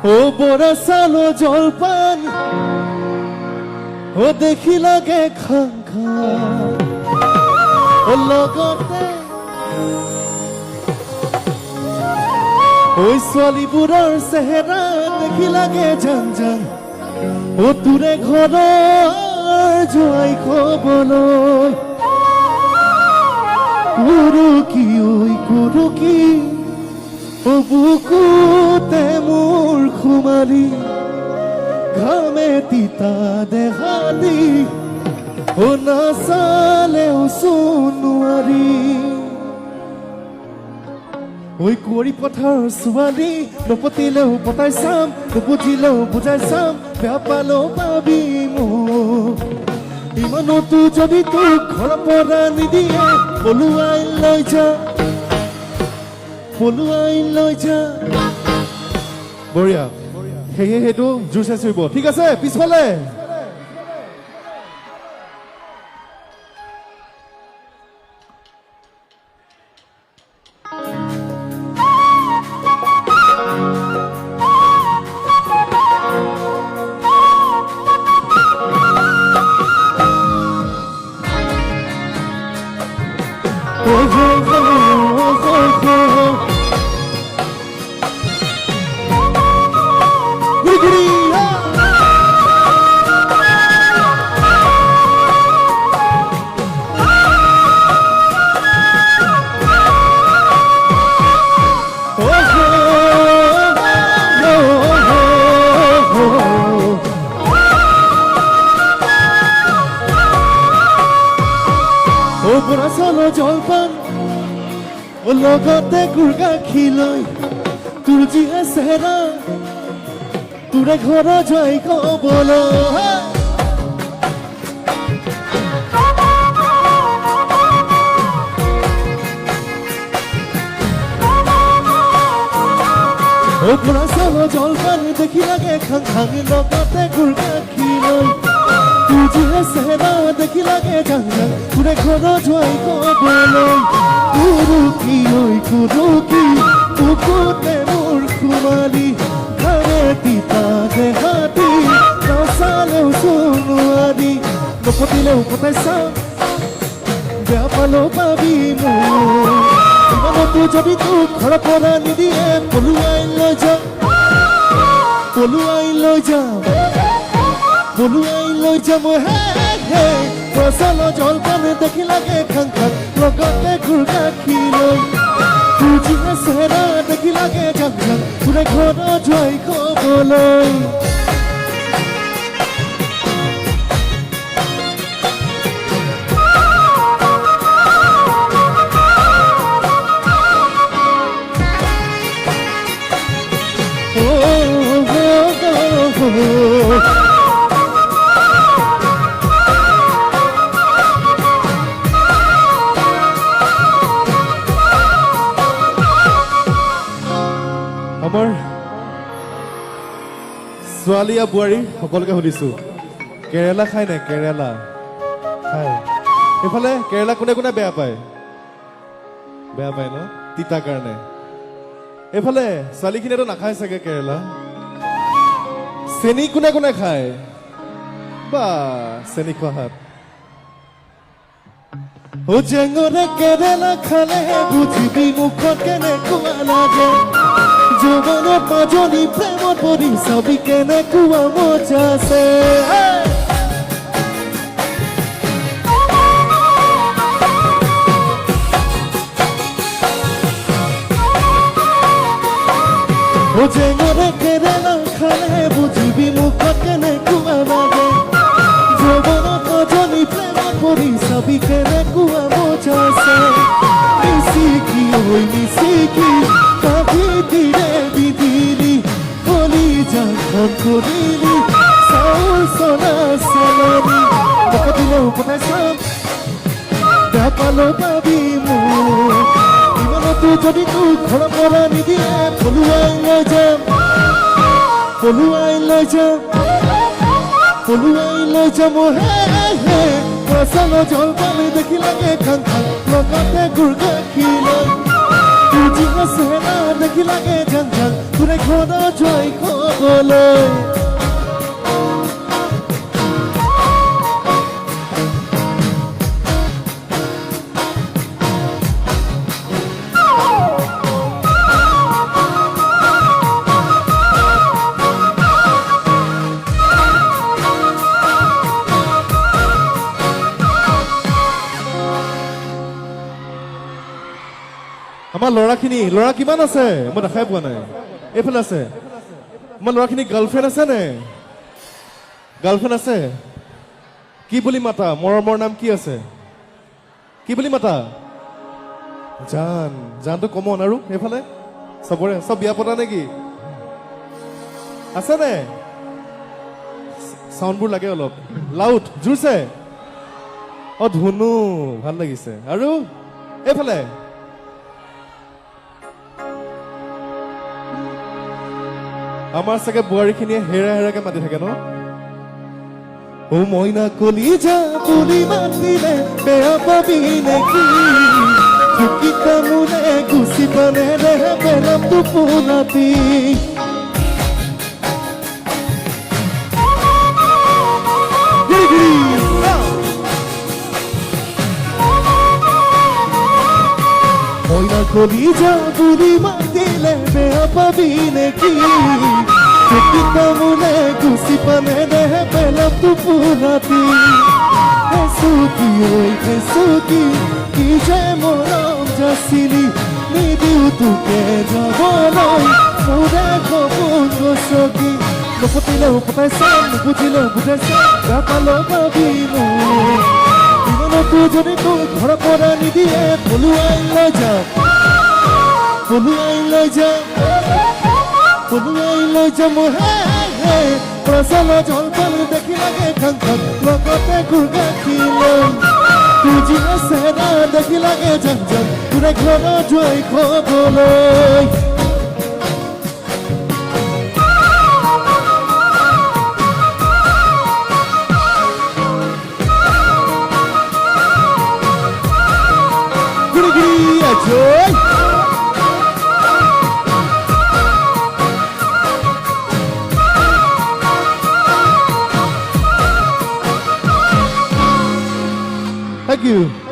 ও বৰসালো জলপান ও দেখি লাগে খাং খাং ও লগতে ওই ছোৱালীবোৰৰ চেহেৰা দেখি লাগে জান জান ও তোৰে ঘৰৰ জোৱাই খবলৈ কুৰুকি ঐ কুৰুকি ও বুকুতে মোৰ খুমালি ঘামে তিতা দেখা দি ও নাচালেও নোৱাৰি ঐ কুঁৱৰী পথাৰৰ ছোৱালী নপতিলেও পতাই চাম নুবুজিলেও বুজাই চাম বেয়া পালেও পাবি মোক ইমানতো যদি তোক ঘৰৰ পৰা নিদিয়ে পলুৱাই লৈ যা পলুৱাই লৈ যা বঢ়িয়া সেয়ে সেইটো জোৰ চাই চুৰিব ঠিক আছে পিছফালে বৰসালো জলপান ও লগতে গুৰ গাখীৰ লৈ তোৰ যিহে চেহেৰা তোৰে ঘৰ জয় কবলৈ ও বৰসালো জলপান দেখি লাগে খাং খাং লগতে গুৰ গাখীৰ লৈ তোৰ যিহে চেহেৰা দেখি লাগে জান জান তোৰে ঘৰ জয় কবলৈ কুৰুকি ঐ কুৰুকি বুকুতে মোৰ খুমালি ঘামে তিতা দেখা দি নাচালেও নোৱাৰি নপতিলেও পতাই চাম বেয়া পালেও পাবি মোক ইমানতো যদি তোক ঘৰৰ পৰা নিদিয়ে পলুৱাই লৈ যা পলুৱাই লৈ যা পলুৱাই লৈ যাম হে হে বৰসালো জলপান দেখি লাগে খাং খাং লগতে গুৰ গাখীৰ লৈ তোৰ যিহে চেহেৰা দেখি লাগে জান জান তোৰে ঘৰ জয় কবলৈ আমাৰ ছোৱালী আৰু বোৱাৰী সকলোকে সুধিছো কেৰেলা খাই নাই কেৰেলা খাই এইফালে কেৰেলা কোনে কোনে বেয়া পায় ন তিতা কাৰণে এইফালে ছোৱালীখিনিয়েতো নাখায় চাগে কেৰেলা চেনি কোনে কোনে খায় বা চেনি খোৱা হাত ও জেঙৰে কেৰেলা খালে বুজিবি মুখত কেনেকুৱা লাগে যৌৱনৰ মাজনী প্ৰেমত পৰি চাবি কেনেকুৱা মজা আছে ও জেঙৰে কেৰেলা খালে বুজিবি মুখত কেনেকুৱা লাগে যৌৱনৰ মাজনী প্ৰেমত পৰি চাবি কেনেকুৱা মজা আছে মিচিকি ঐ মিচিকি কাভি দিলে বিধিলি কলি জানখন কৰিলি চাউল চনা চালনি নপতিলেও পঠাই চাম বেয়া পালো পাবি মোৰ ইমানতো যদি তোক ঘৰৰ পৰা নিদিয়ে পলুৱাই লৈ যাম পলুৱাই লৈ যাম পলুৱাই লৈ যাম হে হে চাউল জলপান দেখি লাগে খাং খাং লগতে গুৰ গাখীৰ লৈ তুজি আছে না দেখি লাগে ঝাং ঝাং তোৰে ঘৰত জয় খবলৈ আমাৰ ল'ৰাখিনি ল'ৰা কিমান আছে মই দেখাই পোৱা নাই এইফালে আছে আমাৰ ল'ৰাখিনি গাৰ্লফ্ৰেণ্ড আছে নে গাৰ্লফ্ৰেণ্ড আছে কি বুলি মাতা মৰমৰ নাম কি আছে কি বুলি মাতা জান জানটো কমন আৰু এইফালে চবৰে চব বিয়া পতা নেকি আছে নে চাউণ্ডবোৰ লাগে অলপ লাউড জোৰছে অ ধুনু ভাল লাগিছে আৰু এইফালে আমাৰ চাগে বোৱাৰীখিনিয়ে হেৰা হেৰাকে মাতি থাকে ন ও মইনা কলিজা বুলি মাতিলে বেয়া পাবি নেকি চুকি কামোৰে গুচি পানে দেহে পেলাম টোপোনাতি মইনা কলিজা বুলি মাতিলে বেয়া পাবি নেকি চুকি কামোৰে গুচি পানে দেহে পেলাম টোপোনাতি হেচুকি ঐ হেচুকি কি যে মৰম যাচিলি নিদিও তোকে যাবলৈ মোৰে সপোন গছকি নপতিলেও পতাই চাম নুবুজিলেও বুজাই চাম বেয়া পালো পাবি মোৰ ইমানতো যদি তোৰ ঘৰৰ পৰা নিদিয়ে পলুৱাই লৈ যাম পলুৱাই লৈ যাম পলুৱাই লৈ যাম হে হে চাউল জলপান দেখি লাগে খাং খাং লগতে গুৰ গাখীৰ লৈ তুজি আছে না দেখি লাগে ঝাং ঝাং তোৰে ঘৰত জয় খবলৈ Joy! Thank you.